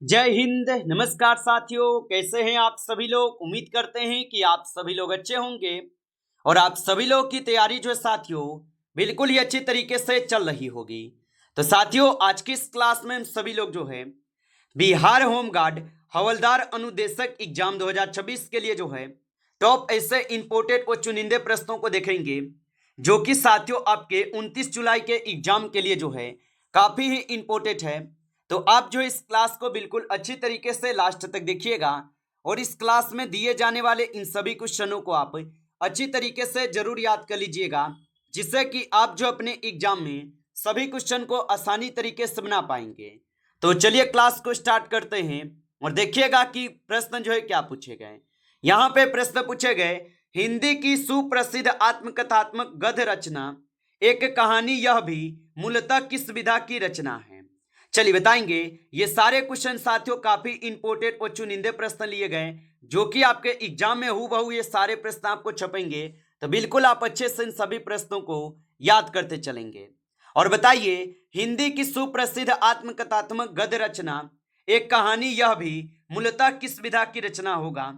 जय हिंद। नमस्कार साथियों, कैसे हैं आप सभी लोग। उम्मीद करते हैं कि आप सभी लोग अच्छे होंगे और आप सभी लोग की तैयारी जो है साथियों बिल्कुल ही अच्छी तरीके से चल रही होगी। तो साथियों, आज की इस क्लास में हम सभी लोग जो है बिहार होमगार्ड हवलदार अनुदेशक एग्जाम 2026 के लिए जो है टॉप ऐसे इंपोर्टेड और चुनिंदे प्रश्नों को देखेंगे, जो कि साथियों आपके 29 जुलाई के एग्जाम के लिए जो है काफी ही इंपोर्टेंट है। तो आप जो इस क्लास को बिल्कुल अच्छी तरीके से लास्ट तक देखिएगा और इस क्लास में दिए जाने वाले इन सभी क्वेश्चनों को आप अच्छी तरीके से जरूर याद कर लीजिएगा, जिससे कि आप जो अपने एग्जाम में सभी क्वेश्चन को आसानी तरीके से बना पाएंगे। तो चलिए क्लास को स्टार्ट करते हैं और देखिएगा कि प्रश्न जो है क्या पूछे गए। यहाँ पे प्रश्न पूछे गए, हिंदी की सुप्रसिद्ध आत्मकथात्मक गद्य रचना एक कहानी यह भी मूलतः किस विधा की रचना है। चलिए बताएंगे। ये सारे क्वेश्चन साथियों काफी इंपोर्टेंट और चुनिंदे प्रश्न लिए गए, जो कि आपके एग्जाम में हूबहू ये सारे प्रश्न आपको छपेंगे। तो बिल्कुल आप अच्छे से इन सभी प्रश्नों को याद करते चलेंगे। और बताइए, हिंदी की सुप्रसिद्ध आत्मकथात्मक गद्य रचना एक कहानी यह भी मूलतः किस विधा की रचना होगा।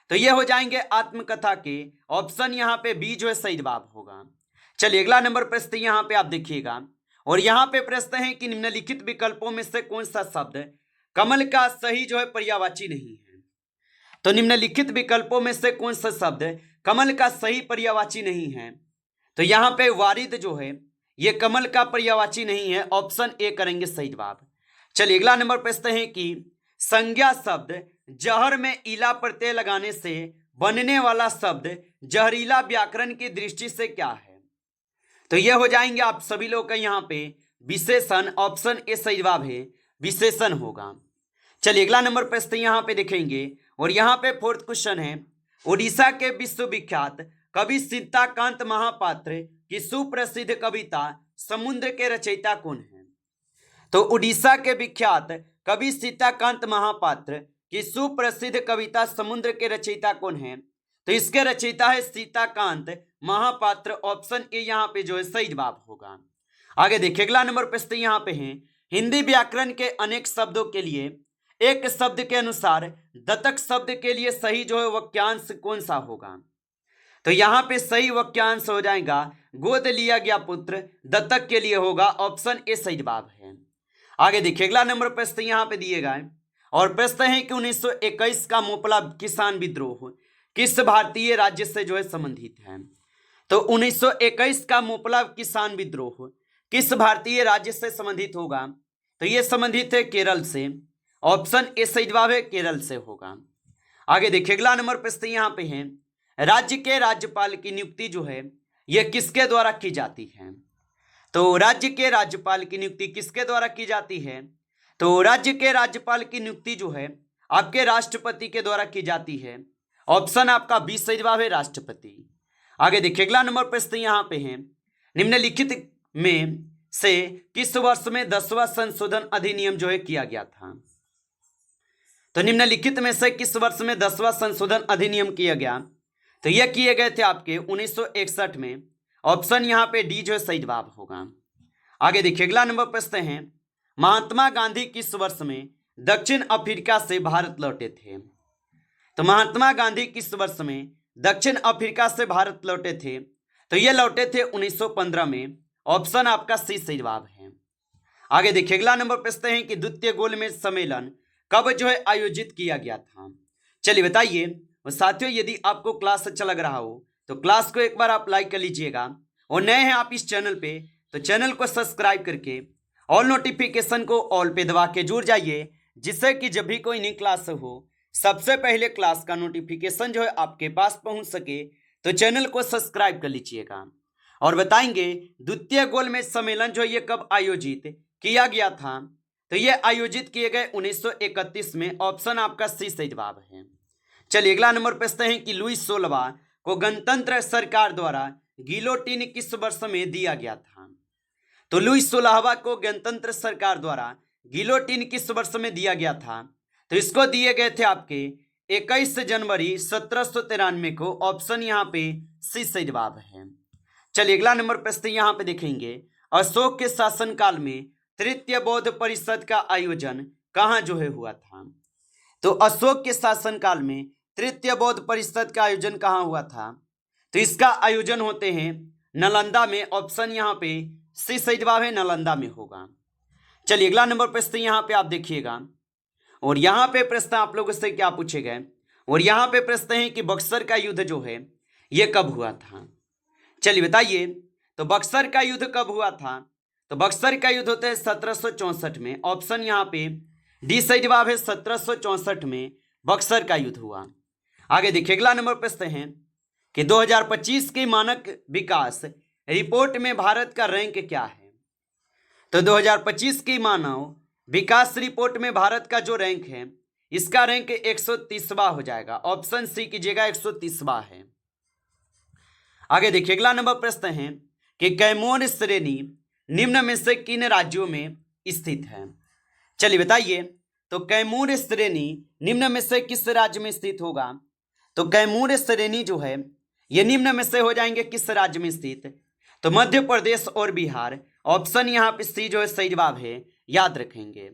तो ये हो जाएंगे आत्मकथा के ऑप्शन, यहाँ पे बी जो है सही जवाब होगा। चलिए अगला नंबर प्रश्न यहाँ पे आप देखिएगा और यहाँ पे प्रश्न है कि निम्नलिखित विकल्पों में से कौन सा शब्द कमल का सही जो है पर्यायवाची नहीं है। तो निम्नलिखित विकल्पों में से कौन सा शब्द कमल का सही पर्यायवाची नहीं है। तो यहाँ पे वारिद जो है ये कमल का पर्यायवाची नहीं है, ऑप्शन ए करेंगे सही जवाब। चलिए अगला नंबर प्रश्न है कि संज्ञा शब्द जहर में इला प्रत्यय लगाने से बनने वाला शब्द जहरीला व्याकरण की दृष्टि से क्या है। तो ये हो जाएंगे आप सभी लोग का यहाँ पे विशेषण, ऑप्शन ए सही जवाब है, विशेषण होगा। चलिए अगला नंबर प्रश्न यहाँ पे देखेंगे और यहाँ पे फोर्थ क्वेश्चन है, उड़ीसा के विश्वविख्यात कवि सीताकांत महापात्र की सुप्रसिद्ध कविता समुद्र के रचयिता कौन है। तो उड़ीसा के विख्यात कवि सीताकांत महापात्र की सुप्रसिद्ध कविता समुद्र के रचयिता कौन है। तो इसके रचयिता है सीताकांत महापात्र, ऑप्शन ए यहाँ पे जो है सही जवाब होगा। आगे देखिए अगला नंबर प्रश्न यहाँ पे है, हिंदी व्याकरण के अनेक शब्दों के लिए एक शब्द के अनुसार दत्तक शब्द के लिए सही जो है वाक्यांश कौन सा होगा। तो यहाँ पे सही वाक्यांश हो जाएगा गोद लिया गया पुत्र दत्तक के लिए होगा, ऑप्शन ए सही जवाब है। आगे देखिए अगला नंबर प्रश्न यहाँ पे दिए गए और प्रश्न है कि 1921 का मोपला किसान विद्रोह किस भारतीय राज्य से जो है संबंधित है। तो 1921 का मोपला किसान विद्रोह किस भारतीय राज्य से संबंधित होगा। तो ये संबंधित है केरल से, ऑप्शन ए सही जवाब है, केरल से होगा। आगे देखिए अगला नंबर प्रश्न यहाँ पे है, राज्य के राज्यपाल की नियुक्ति जो है यह किसके द्वारा की जाती है। तो राज्य के राज्यपाल की नियुक्ति किसके द्वारा की जाती है। तो राज्य के राज्यपाल की नियुक्ति जो है आपके राष्ट्रपति के द्वारा की जाती है, ऑप्शन आपका बी सही जवाब है, राष्ट्रपति। आगे देखिए अगला नंबर प्रश्न यहाँ पे है, निम्नलिखित में से किस वर्ष में 10वां संशोधन अधिनियम जो है किया गया था। तो निम्नलिखित में से किस वर्ष में 10वां संशोधन अधिनियम किया गया। तो यह किए गए थे आपके 1961 में, ऑप्शन यहाँ पे डी जो है सही जवाब होगा। आगे देखिए अगला नंबर प्रश्न है, महात्मा गांधी किस वर्ष में दक्षिण अफ्रीका से भारत लौटे थे। तो महात्मा गांधी किस वर्ष में दक्षिण अफ्रीका से भारत लौटे थे। तो ये लौटे थे 1915 में, ऑप्शन आपका सी सही जवाब है। आगे देखिए अगला नंबर प्रश्न है कि द्वितीय गोलमेज सम्मेलन कब जो है आयोजित किया गया था। चलिए बताइए। और साथियों, यदि आपको क्लास अच्छा लग रहा हो तो क्लास को एक बार आप लाइक कर लीजिएगा और नए हैं आप इस चैनल पे तो चैनल को सब्सक्राइब करके ऑल नोटिफिकेशन को ऑल पे दबा के जुड़ जाइए, जिससे कि जब भी कोई नई क्लास हो सबसे पहले क्लास का नोटिफिकेशन जो है आपके पास पहुंच सके। तो चैनल को सब्सक्राइब कर लीजिएगा और बताएंगे द्वितीय गोलमेज सम्मेलन जो ये कब आयोजित किया गया था। तो ये आयोजित किए गए 1931 में, ऑप्शन आपका सी सही जवाब है। चलिए अगला नंबर प्रश्न है कि लुईस 16वां को गणतंत्र सरकार द्वारा गिलोटिन किस वर्ष में दिया गया था। तो लुईस 16वां को गणतंत्र सरकार द्वारा गिलोटिन किस वर्ष में दिया गया था। तो इसको दिए गए थे आपके 21 जनवरी 1793 को, ऑप्शन यहाँ पे सी सही जवाब है। चलिए अगला नंबर प्रश्न यहाँ पे देखेंगे, अशोक के शासनकाल में तृतीय बौद्ध परिषद का आयोजन कहाँ जो है हुआ था? तो अशोक के शासनकाल में तृतीय बौद्ध परिषद का आयोजन कहाँ हुआ था? तो इसका आयोजन होते हैं नालंदा में। ऑप्शन यहाँ पे सी सही जवाब है, नालंदा में होगा। चलिए अगला नंबर प्रश्न यहाँ पे आप देखिएगा, और यहाँ पे प्रश्न आप लोगों से क्या पूछे गए, और यहाँ पे प्रश्न है कि बक्सर का युद्ध जो है ये कब हुआ था? चलिए बताइए, तो बक्सर का युद्ध कब हुआ था? तो बक्सर का युद्ध होता है 1764 में। ऑप्शन यहाँ पे डी सही जवाब है, 1764 में बक्सर का युद्ध हुआ। आगे देखिए अगला नंबर प्रश्न है कि 2025 की मानक विकास रिपोर्ट में भारत का रैंक क्या है? तो 2025 की मानव विकास रिपोर्ट में भारत का जो रैंक है, इसका रैंक 130वां हो जाएगा। ऑप्शन सी कीजिएगा, 130वां है। आगे देखिए अगला नंबर प्रश्न है कि कैमोर श्रेणी निम्न में से किन राज्यों में स्थित है? चलिए बताइए, तो कैमूर श्रेणी निम्न में से किस राज्य में स्थित होगा? तो कैमूर श्रेणी जो है ये निम्न में से हो जाएंगे किस राज्य में स्थित? तो मध्य प्रदेश और बिहार। ऑप्शन यहाँ पे सी जो है सही जवाब है, याद रखेंगे।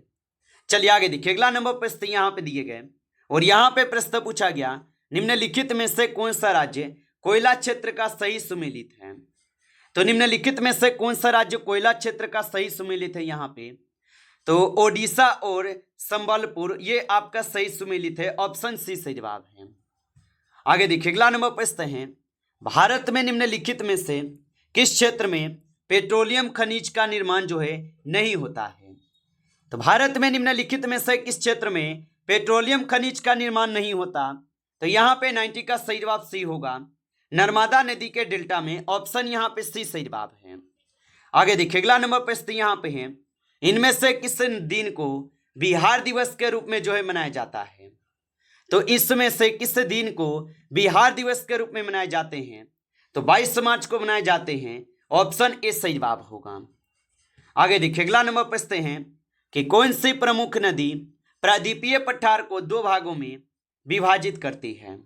चलिए आगे देखिए अगला नंबर प्रश्न यहाँ पे दिए गए, और यहाँ पे प्रश्न पूछा गया निम्नलिखित में से कौन सा राज्य कोयला क्षेत्र का सही सुमेलित है? तो निम्नलिखित में से कौन सा राज्य कोयला क्षेत्र का सही सुमेलित है? यहाँ पे तो ओडिशा और संबलपुर ये आपका सही सुमेलित है। ऑप्शन सी सही जवाब है। आगे देखिए अगला नंबर प्रश्न है, भारत में निम्नलिखित में से किस क्षेत्र में पेट्रोलियम खनिज का निर्माण जो है नहीं होता है? तो भारत में निम्नलिखित में से किस क्षेत्र में पेट्रोलियम खनिज का निर्माण नहीं होता? तो यहाँ पे 90 का सही जवाब सी होगा, नर्मदा नदी के डेल्टा में। ऑप्शन यहाँ पे सी सही जवाब है। आगे देखिए अगला नंबर प्रश्न यहाँ पे है, इनमें से किस दिन को बिहार दिवस के रूप में जो है मनाया जाता है? तो इसमें से किस दिन को बिहार दिवस के रूप में मनाए जाते हैं? तो 22 मार्च को मनाए जाते हैं। ऑप्शन ए सही जवाब होगा। आगे देखिए अगला नंबर प्रश्न है कि कौन सी प्रमुख नदी प्रायद्वीपीय पठार को दो भागों में विभाजित करती है?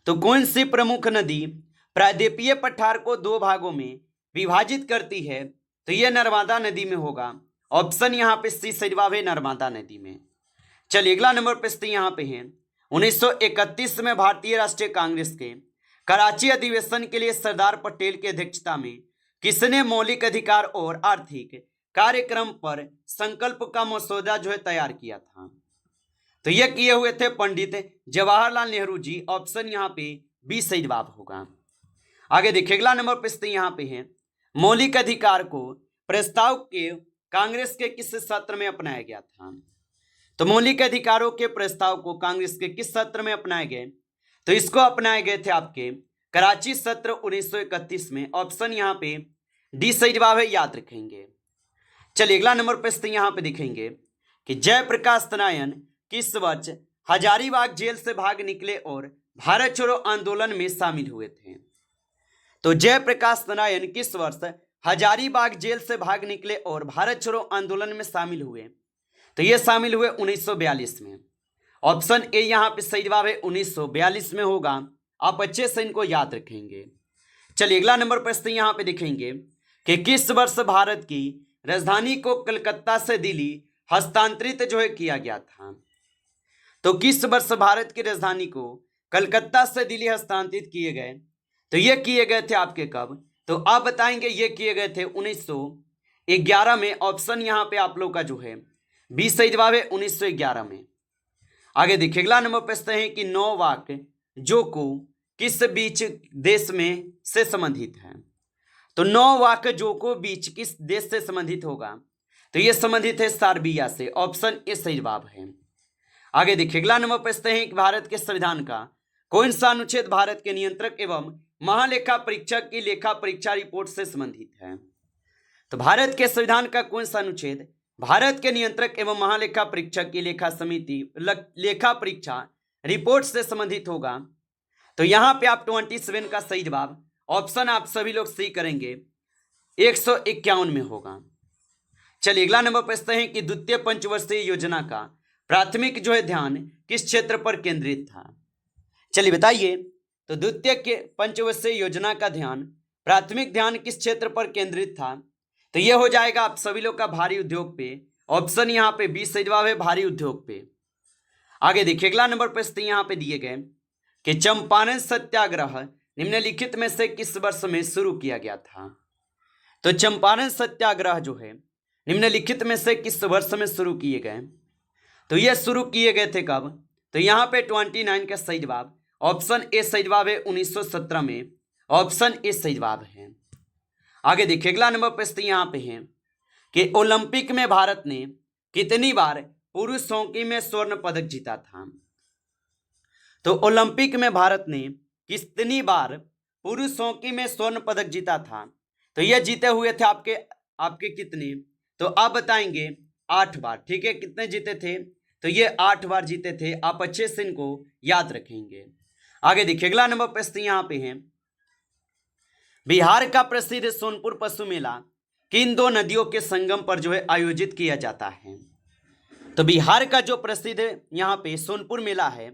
तो कौन सी प्रमुख नदी प्रायद्वीपीय पठार को दो भागों में विभाजित करती है? तो यह नर्मदा नदी में होगा। ऑप्शन यहाँ पे सी सही जवाब है, नर्मदा नदी में। चलिए अगला नंबर प्रश्न यहाँ पे है, 1931 में भारतीय राष्ट्रीय कांग्रेस के कराची अधिवेशन के लिए सरदार पटेल की अध्यक्षता में किसने मौलिक अधिकार और आर्थिक कार्यक्रम पर संकल्प का मसौदा जो है तैयार किया था? तो यह किए हुए थे पंडित जवाहरलाल नेहरू जी। ऑप्शन यहाँ पे बी सही जवाब होगा। आगे देखिए अगला नंबर प्रश्न यहाँ पे है, मौलिक अधिकार को प्रस्ताव के कांग्रेस के किस सत्र में अपनाया गया था? तो मौलिक अधिकारों के प्रस्ताव को कांग्रेस के किस सत्र में अपनाए गए? तो इसको अपनाए गए थे आपके कराची सत्र 1931 में। ऑप्शन यहाँ पे डी सही जवाब है, याद रखेंगे। चलिए अगला नंबर प्रश्न यहाँ पे दिखेंगे कि जयप्रकाश नारायण किस वर्ष हजारीबाग जेल से भाग निकले और भारत छोड़ो आंदोलन में शामिल हुए थे? तो जयप्रकाश नारायण किस वर्ष हजारीबाग जेल से भाग निकले और भारत छोड़ो आंदोलन में शामिल हुए? तो ये शामिल हुए 1942 में। ऑप्शन ए यहाँ पे सही जवाब है, 1942 में होगा। आप अच्छे से इनको याद रखेंगे। चलिए अगला नंबर प्रश्न यहाँ पे दिखेंगे कि किस वर्ष भारत की राजधानी को कलकत्ता से दिल्ली हस्तांतरित जो है किया गया था? तो किस वर्ष भारत की राजधानी को कलकत्ता से दिल्ली हस्तांतरित किए गए? तो ये किए गए थे आपके कब? तो आप बताएंगे ये किए गए थे 1911 में। ऑप्शन यहाँ पे आप लोग का जो है 20 सही जवाब है, 1911 में। आगे देखिए अगला नंबर प्रश्न है कि नोवाक जोको किस बीच देश में से संबंधित है? तो नोवाक जोको बीच किस देश से संबंधित होगा? तो ये संबंधित है सर्बिया से। ऑप्शन ए सही जवाब है। आगे देखिए अगला नंबर प्रश्न है कि भारत के संविधान का कौन सा अनुच्छेद भारत के नियंत्रक एवं महालेखा परीक्षक की लेखा परीक्षा रिपोर्ट से संबंधित है? तो भारत के संविधान का कौन सा अनुच्छेद भारत के नियंत्रक एवं महालेखा परीक्षक की लेखा समिति लेखा परीक्षा रिपोर्ट से संबंधित होगा? तो यहाँ पे आप 27 का सही जवाब ऑप्शन आप सभी लोग सी करेंगे, 151 में होगा। चलिए अगला नंबर प्रश्न है कि द्वितीय पंचवर्षीय योजना का प्राथमिक जो है ध्यान किस क्षेत्र पर केंद्रित था? चलिए बताइए, तो द्वितीय के पंचवर्षीय योजना का ध्यान प्राथमिक ध्यान किस क्षेत्र पर केंद्रित था? तो यह हो जाएगा आप सभी लोग का भारी उद्योग पे ऑप्शन यहाँ पे बी सही जवाब है भारी उद्योग पे। आगे देखिए अगला नंबर प्रश्न यहाँ पे दिए गए कि चंपारण सत्याग्रह निम्नलिखित में से किस वर्ष में शुरू किया गया था। तो चंपारण सत्याग्रह जो है निम्नलिखित में से किस वर्ष में शुरू किए गए। तो ये शुरू किए गए थे कब। तो यहाँ पे 29 का सही जवाब ऑप्शन ए सही जवाब है 1917 में। ऑप्शन ए सही जवाब है। आगे देखिए अगला नंबर प्रश्न यहाँ पे है कि ओलंपिक में भारत ने कितनी बार पुरुष हॉकी में स्वर्ण पदक जीता था। तो ओलंपिक में भारत ने कितनी बार पुरुष हॉकी में स्वर्ण पदक जीता था। तो यह जीते हुए थे आपके कितने। तो आप बताएंगे 8 बार। ठीक है, कितने जीते थे। तो ये 8 बार जीते थे। आप अच्छे से इनको याद रखेंगे। आगे देखिए अगला नंबर प्रश्न यहाँ पे है बिहार का प्रसिद्ध सोनपुर पशु मेला किन दो नदियों के संगम पर जो है आयोजित किया जाता है। तो बिहार का जो प्रसिद्ध यहाँ पे सोनपुर मेला है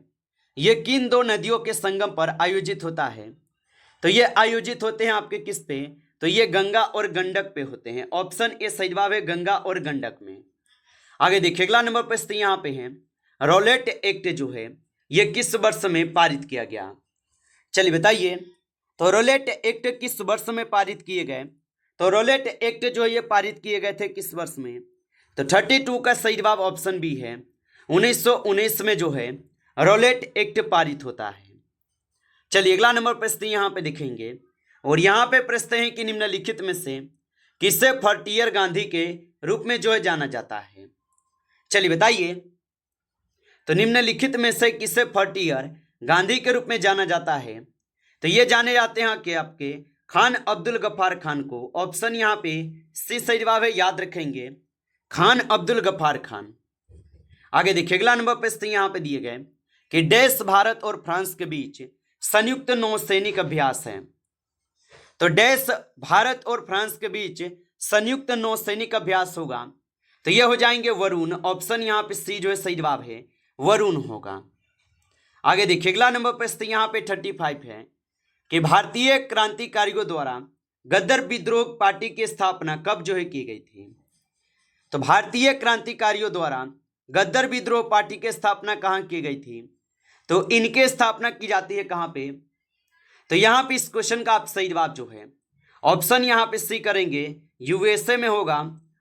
ये किन दो नदियों के संगम पर आयोजित होता है। तो ये आयोजित होते हैं आपके किस पे। तो ये गंगा और गंडक पे होते हैं। ऑप्शन ए सही जवाब है गंगा और गंडक में। आगे देखिए अगला नंबर प्रश्न यहाँ पे है रॉलेट एक्ट जो है ये किस वर्ष में पारित किया गया। चलिए बताइए तो रॉलेट एक्ट किस वर्ष में पारित किए गए। तो रॉलेट एक्ट जो है ये पारित किए गए थे किस वर्ष में। तो 32 का सही जवाब ऑप्शन बी है 1919 में जो है रॉलेट एक्ट पारित होता है। चलिए अगला नंबर प्रश्न यहाँ पे देखेंगे और यहाँ पे प्रश्न है कि निम्नलिखित में से किसे फ्रंटियर गांधी के रूप में जो है जाना जाता है। चलिए बताइए तो निम्नलिखित में से किसे फ्रंटियर गांधी के रूप में जाना जाता है। तो ये जाने जाते हैं कि आपके खान अब्दुल गफ्फार खान को। ऑप्शन यहाँ पे सी सही जवाब है, याद रखेंगे खान अब्दुल गफ्फार खान। आगे देखिए अगला नंबर प्रश्न यहाँ पे दिए गए कि देश भारत और फ्रांस के बीच संयुक्त नौसैनिक अभ्यास है। तो देश भारत और फ्रांस के बीच संयुक्त नौसैनिक अभ्यास होगा। तो ये हो जाएंगे वरुण। ऑप्शन यहाँ पे सी जो है सही जवाब है वरुण होगा। आगे देखिए अगला नंबर प्रश्न यहाँ पे 35 है कि भारतीय क्रांतिकारियों द्वारा गदर विद्रोह पार्टी की स्थापना कब जो है की गई थी। तो भारतीय क्रांतिकारियों द्वारा गदर विद्रोह पार्टी की स्थापना कहाँ की गई थी। तो इनके स्थापना की जाती है कहाँ पे। तो यहाँ पे इस क्वेश्चन का आप सही जवाब जो है ऑप्शन यहाँ पे सी करेंगे यूएसए में होगा।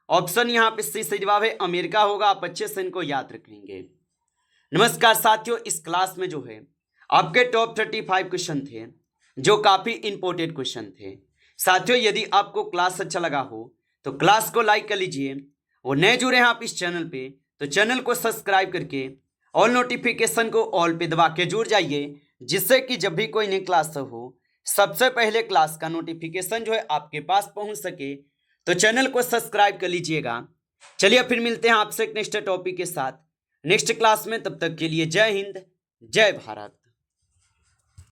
ऑप्शन यहाँ पे सी सही जवाब है अमेरिका होगा। आप अच्छे से इनको याद रखेंगे। नमस्कार साथियों, इस क्लास में जो है आपके टॉप 35 क्वेश्चन थे जो काफी इंपॉर्टेंट क्वेश्चन थे। साथियों यदि आपको क्लास अच्छा लगा हो तो क्लास को लाइक कर लीजिए और नए जुड़े हैं आप इस चैनल पे तो चैनल को सब्सक्राइब करके ऑल नोटिफिकेशन को ऑल पे दबा के जुड़ जाइए, जिससे कि जब भी कोई नई क्लास हो सबसे पहले क्लास का नोटिफिकेशन जो है आपके पास पहुंच सके। तो चैनल को सब्सक्राइब कर लीजिएगा। चलिए फिर मिलते हैं आपसे एक नेक्स्ट टॉपिक के साथ नेक्स्ट क्लास में। तब तक के लिए जय हिंद जय भारत।